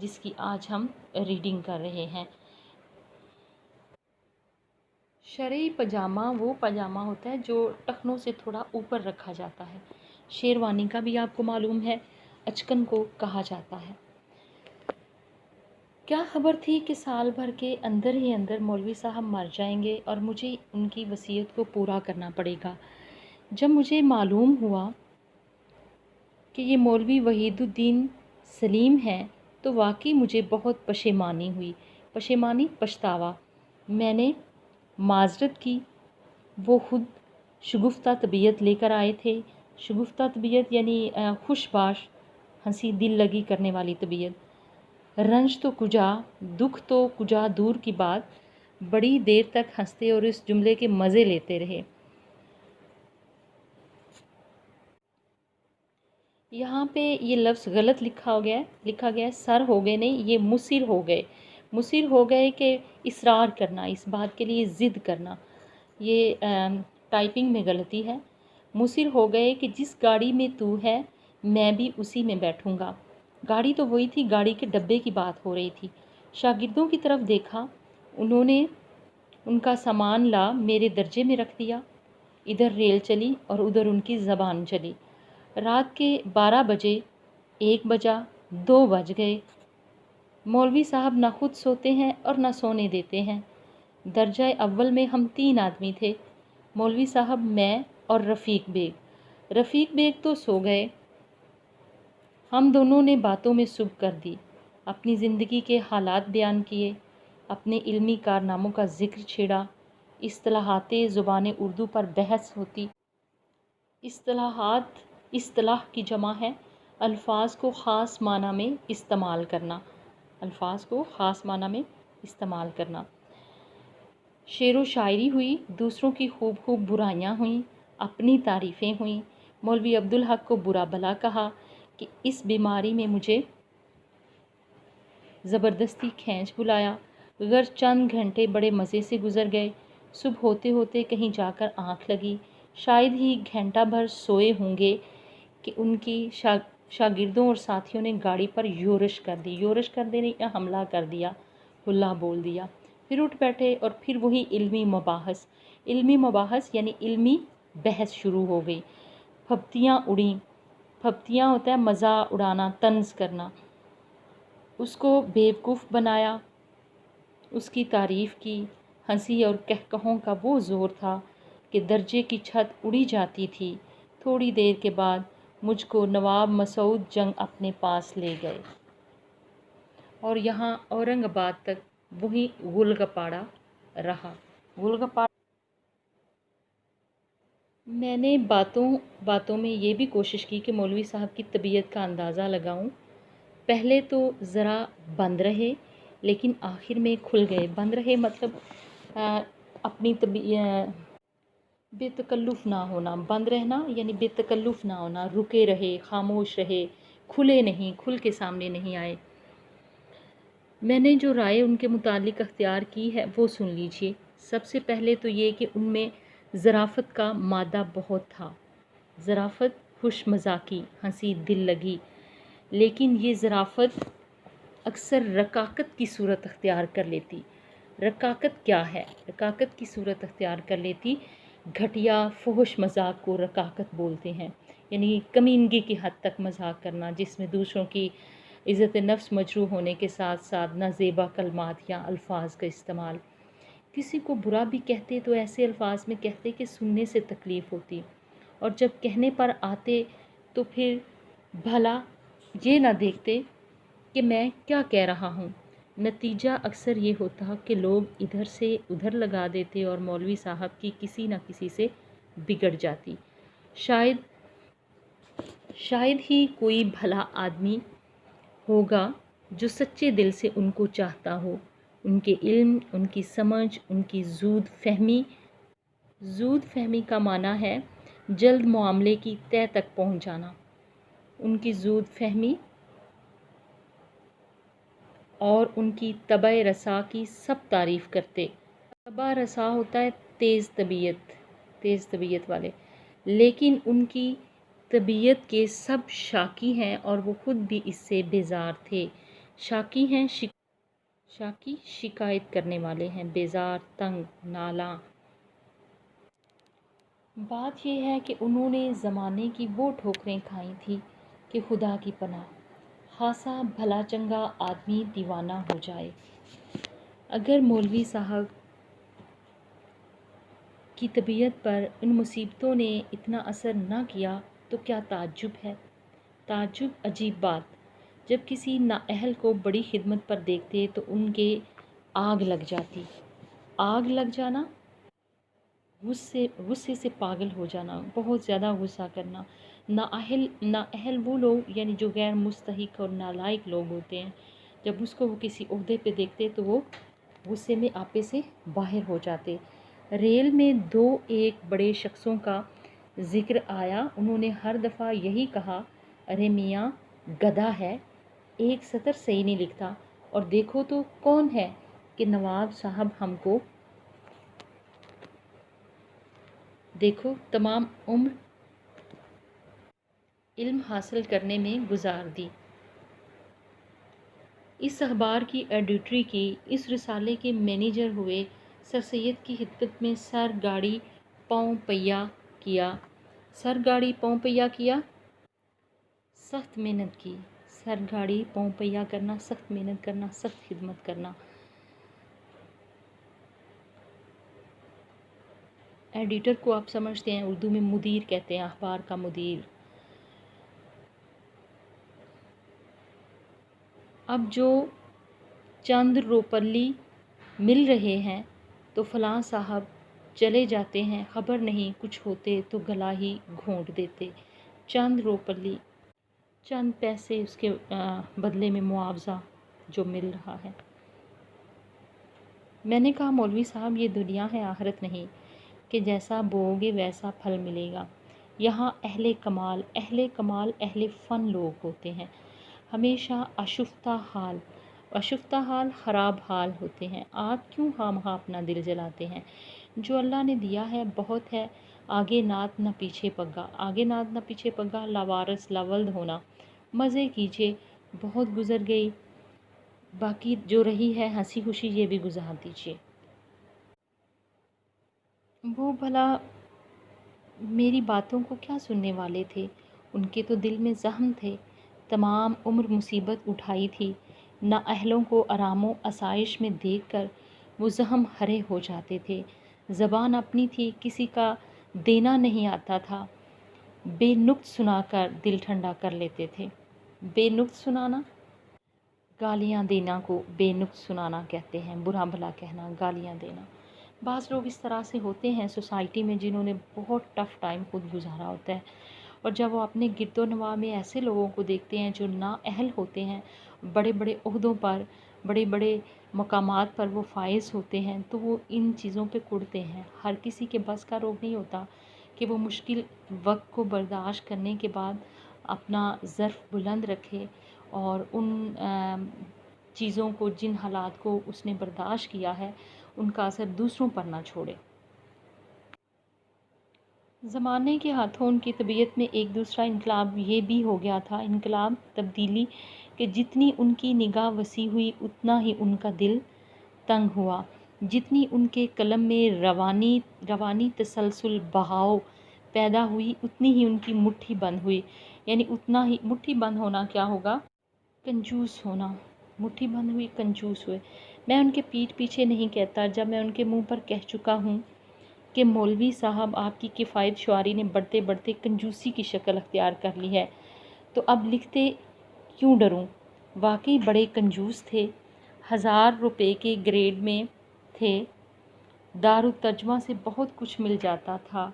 جس کی آج ہم ریڈنگ کر رہے ہیں۔ شرعی پاجامہ وہ پاجامہ ہوتا ہے جو ٹخنوں سے تھوڑا اوپر رکھا جاتا ہے۔ شیروانی کا بھی آپ کو معلوم ہے اچکن کو کہا جاتا ہے۔ کیا خبر تھی کہ سال بھر کے اندر ہی اندر مولوی صاحب مر جائیں گے اور مجھے ان کی وصیت کو پورا کرنا پڑے گا۔ جب مجھے معلوم ہوا کہ یہ مولوی وحید الدین سلیم ہیں تو واقعی مجھے بہت پشیمانی ہوئی، پچھتاوا۔ میں نے معذرت کی۔ وہ خود شگفتہ طبیعت لے کر آئے تھے۔ شگفتہ طبیعت یعنی خوش باش، ہنسی دل لگی کرنے والی طبیعت۔ رنج تو کجا، دکھ تو کجا دور کی بات، بڑی دیر تک ہنستے اور اس جملے کے مزے لیتے رہے۔ یہاں پہ یہ لفظ غلط لکھا گیا سر ہو گئے نہیں، یہ مصر ہو گئے۔ مصر ہو گئے کہ اصرار کرنا، اس بات کے لیے ضد کرنا، یہ ٹائپنگ میں غلطی ہے۔ مصر ہو گئے کہ جس گاڑی میں تو ہے میں بھی اسی میں بیٹھوں گا۔ گاڑی تو وہی تھی، گاڑی کے ڈبے کی بات ہو رہی تھی۔ شاگردوں کی طرف دیکھا، انہوں نے ان کا سامان لا میرے درجے میں رکھ دیا۔ ادھر ریل چلی اور ادھر ان کی زبان چلی۔ رات کے 12 بجے، 1 بجا، 2 بج گئے۔ مولوی صاحب نہ خود سوتے ہیں اور نہ سونے دیتے ہیں۔ درجہ اول میں ہم 3 آدمی تھے، مولوی صاحب، میں اور رفیق بیگ۔ رفیق بیگ تو سو گئے۔ ہم دونوں نے باتوں میں صبح کر دی، اپنی زندگی کے حالات بیان کیے، اپنے علمی کارناموں کا ذکر چھیڑا۔ اصطلاحات زبان اردو پر بحث ہوتی۔ اصطلاح کی جمع ہے الفاظ کو خاص معنی میں استعمال کرنا۔ شعر و شاعری ہوئی، دوسروں کی خوب برائیاں ہوئیں، اپنی تعریفیں ہوئیں۔ مولوی عبدالحق کو برا بھلا کہا کہ اس بیماری میں مجھے زبردستی کھینچ بلایا۔ گر چند گھنٹے بڑے مزے سے گزر گئے۔ صبح ہوتے ہوتے کہیں جا کر آنکھ لگی۔ شاید ہی گھنٹہ بھر سوئے ہوں گے کہ ان کی شاگردوں اور ساتھیوں نے گاڑی پر یورش کر دی۔ یورش کر دینے یا حملہ کر دیا، ہلا بول دیا۔ پھر اٹھ بیٹھے اور پھر وہی علمی مباحث یعنی علمی بحث شروع ہو گئی۔ پھپتیاں اڑیں۔ پھپتیاں ہوتا ہے مزہ اڑانا، طنز کرنا۔ اس کو بیوقوف بنایا، اس کی تعریف کی۔ ہنسی اور کہکہوں کا وہ زور تھا کہ درجے کی چھت اڑی جاتی تھی۔ تھوڑی دیر کے بعد مجھ کو نواب مسعود جنگ اپنے پاس لے گئے اور یہاں اورنگ آباد تک وہی گل گپاڑا رہا۔ میں نے باتوں میں یہ بھی کوشش کی کہ مولوی صاحب کی طبیعت کا اندازہ لگاؤں۔ پہلے تو ذرا بند رہے لیکن آخر میں کھل گئے۔ بند رہے مطلب اپنی بے تکلف نہ ہونا۔ بند رہنا یعنی بے تکلف نہ ہونا، رکے رہے، خاموش رہے، کھلے نہیں، کھل کے سامنے نہیں آئے۔ میں نے جو رائے ان کے متعلق اختیار کی ہے وہ سن لیجئے۔ سب سے پہلے تو یہ کہ ان میں ظرافت کا مادہ بہت تھا۔ ظرافت، خوش مزاقی، ہنسی دل لگی، لیکن یہ ظرافت اکثر رقاقت کی صورت اختیار کر لیتی۔ رقاقت کیا ہے؟ رقاقت کی صورت اختیار کر لیتی۔ گھٹیا فحش مذاق کو رقاقت بولتے ہیں، یعنی کمینگی کی حد تک مذاق کرنا جس میں دوسروں کی عزت نفس مجروح ہونے کے ساتھ ساتھ نازیبا کلمات یا الفاظ کا استعمال۔ کسی کو برا بھی کہتے تو ایسے الفاظ میں کہتے کہ سننے سے تکلیف ہوتی، اور جب کہنے پر آتے تو پھر بھلا یہ نہ دیکھتے کہ میں کیا کہہ رہا ہوں۔ نتیجہ اکثر یہ ہوتا کہ لوگ ادھر سے ادھر لگا دیتے اور مولوی صاحب کی کسی نہ کسی سے بگڑ جاتی۔ شاید ہی کوئی بھلا آدمی ہوگا جو سچے دل سے ان کو چاہتا ہو۔ ان کے علم، ان کی سمجھ، ان کی زود فہمی کا معنی ہے جلد معاملے کی تہ تک پہنچ جانا۔ ان کی زود فہمی اور ان کی طبع رسا کی سب تعریف کرتے۔ طبع رسا ہوتا ہے تیز طبیعت والے، لیکن ان کی طبیعت کے سب شاکی ہیں اور وہ خود بھی اس سے بیزار تھے۔ شاکی ہیں شاکی شکایت کرنے والے ہیں، بیزار، تنگ، نالاں۔ بات یہ ہے کہ انہوں نے زمانے کی وہ ٹھوکریں کھائی تھی کہ خدا کی پناہ، خاصا بھلا چنگا آدمی دیوانہ ہو جائے۔ اگر مولوی صاحب کی طبیعت پر ان مصیبتوں نے اتنا اثر نہ کیا تو کیا تعجب ہے؟ تعجب عجیب بات، جب کسی نااہل کو بڑی خدمت پر دیکھتے تو ان کے آگ لگ جاتی۔ آگ لگ جانا، غصے سے پاگل ہو جانا، بہت زیادہ غصہ کرنا۔ نااہل وہ لوگ یعنی جو غیر مستحق اور نالائق لوگ ہوتے ہیں، جب اس کو وہ کسی عہدے پہ دیکھتے تو وہ غصے میں آپے سے باہر ہو جاتے۔ ریل میں ایک بڑے شخصوں کا ذکر آیا، انہوں نے ہر دفعہ یہی کہا، ارے میاں گدھا ہے، ایک سطر صحیح نہیں لکھتا، اور دیکھو تو کون ہے کہ نواب صاحب ہم کو دیکھو تمام عمر علم حاصل کرنے میں گزار دی۔ اس اخبار کی ایڈیٹری کی، اس رسالے کے مینیجر ہوئے، سر سید کی خدمت میں سر گاڑی پاؤں پیا کیا، سخت محنت کی۔ سر گاڑی پاؤں پیا کرنا، سخت محنت کرنا، سخت خدمت کرنا۔ ایڈیٹر کو آپ سمجھتے ہیں، اردو میں مدیر کہتے ہیں، اخبار کا مدیر۔ اب جو چند روپلی مل رہے ہیں تو فلاں صاحب چلے جاتے ہیں، خبر نہیں کچھ ہوتے تو گلا ہی گھونٹ دیتے۔ چند روپلی، چند پیسے، اس کے بدلے میں معاوضہ جو مل رہا ہے۔ میں نے کہا مولوی صاحب یہ دنیا ہے، آخرت نہیں کہ جیسا بوؤ گے ویسا پھل ملے گا۔ یہاں اہل کمال اہل فن لوگ ہوتے ہیں، ہمیشہ آشفتہ حال خراب حال ہوتے ہیں۔ آپ کیوں خواہ اپنا دل جلاتے ہیں؟ جو اللہ نے دیا ہے بہت ہے، آگے نات نہ پیچھے پگا، لاوارث لاولد ہونا۔ مزے کیجئے، بہت گزر گئی، باقی جو رہی ہے ہنسی خوشی یہ بھی گزار دیجئے۔ وہ بھلا میری باتوں کو کیا سننے والے تھے؟ ان کے تو دل میں زخم تھے، تمام عمر مصیبت اٹھائی تھی، نااہلوں کو آرام و آسائش میں دیکھ کر وہ زخم ہرے ہو جاتے تھے۔ زبان اپنی تھی، کسی کا دینا نہیں آتا تھا، بے نقط سنا کر دل ٹھنڈا کر لیتے تھے۔ بے نقط سنانا، گالیاں دینا کو بے نقط سنانا کہتے ہیں، برا بھلا کہنا، گالیاں دینا۔ بعض لوگ اس طرح سے ہوتے ہیں سوسائٹی میں جنہوں نے بہت ٹف ٹائم خود گزارا ہوتا ہے، اور جب وہ اپنے گرد و نواح میں ایسے لوگوں کو دیکھتے ہیں جو نااہل ہوتے ہیں، بڑے بڑے عہدوں پر، بڑے بڑے مقامات پر وہ فائز ہوتے ہیں، تو وہ ان چیزوں پہ کڑتے ہیں۔ ہر کسی کے بس کا روگ نہیں ہوتا کہ وہ مشکل وقت کو برداشت کرنے کے بعد اپنا ظرف بلند رکھے اور ان چیزوں کو، جن حالات کو اس نے برداشت کیا ہے، ان کا اثر دوسروں پر نہ چھوڑے۔ زمانے کے ہاتھوں ان کی طبیعت میں ایک دوسرا انقلاب یہ بھی ہو گیا تھا، انقلاب تبدیلی، کہ جتنی ان کی نگاہ وسیع ہوئی اتنا ہی ان کا دل تنگ ہوا، جتنی ان کے قلم میں روانی تسلسل بہاؤ پیدا ہوئی اتنی ہی ان کی مٹھی بند ہوئی، یعنی اتنا ہی مٹھی بند ہونا کیا ہوگا؟ کنجوس ہونا۔ مٹھی بند ہوئی، کنجوس ہوئے۔ میں ان کے پیٹھ پیچھے نہیں کہتا، جب میں ان کے منہ پر کہہ چکا ہوں کہ مولوی صاحب آپ کی کفایت شعاری نے بڑھتے بڑھتے کنجوسی کی شکل اختیار کر لی ہے، تو اب لکھتے کیوں ڈروں؟ واقعی بڑے کنجوس تھے، 1000 روپے کے گریڈ میں تھے، دارالترجمہ سے بہت کچھ مل جاتا تھا۔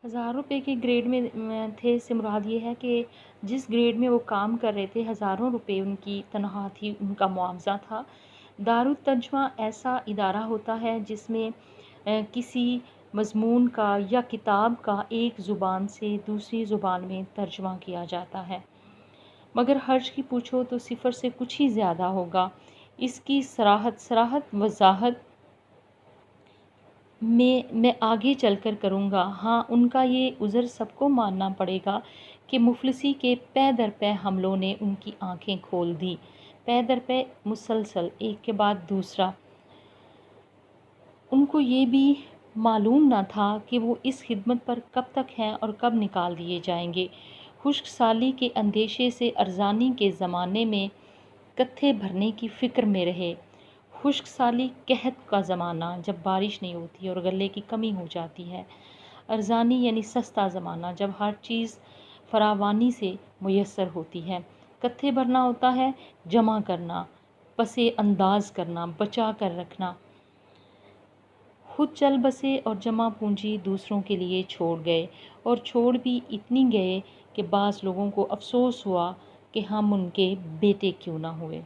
1000 روپے کے گریڈ میں تھے سے مراد یہ ہے کہ جس گریڈ میں وہ کام کر رہے تھے، ہزاروں روپے ان کی تنخواہ تھی، ان کا معاوضہ تھا۔ دارالترجمہ ایسا ادارہ ہوتا ہے جس میں کسی مضمون کا یا کتاب کا ایک زبان سے دوسری زبان میں ترجمہ کیا جاتا ہے، مگر خرچ کی پوچھو تو صفر سے کچھ ہی زیادہ ہوگا۔ اس کی صراحت وضاحت میں آگے چل کر کروں گا۔ ہاں، ان کا یہ عذر سب کو ماننا پڑے گا کہ مفلسی کے پے در پے حملوں نے ان کی آنکھیں کھول دیں۔ پے در پے مسلسل ایک کے بعد دوسرا۔ ان کو یہ بھی معلوم نہ تھا کہ وہ اس خدمت پر کب تک ہیں اور کب نکال دیے جائیں گے۔ خشک سالی کے اندیشے سے ارزانی کے زمانے میں کتھے بھرنے کی فکر میں رہے۔ خشک سالی قحط کا زمانہ، جب بارش نہیں ہوتی اور غلے کی کمی ہو جاتی ہے۔ ارزانی یعنی سستا زمانہ، جب ہر چیز فراوانی سے میسر ہوتی ہے۔ کتھے بھرنا ہوتا ہے جمع کرنا، پسے انداز کرنا، بچا کر رکھنا۔ خود چل بسے اور جمع پونجی دوسروں کے لیے چھوڑ گئے، اور چھوڑ بھی اتنی گئے کہ بعض لوگوں کو افسوس ہوا کہ ہم ان کے بیٹے کیوں نہ ہوئے۔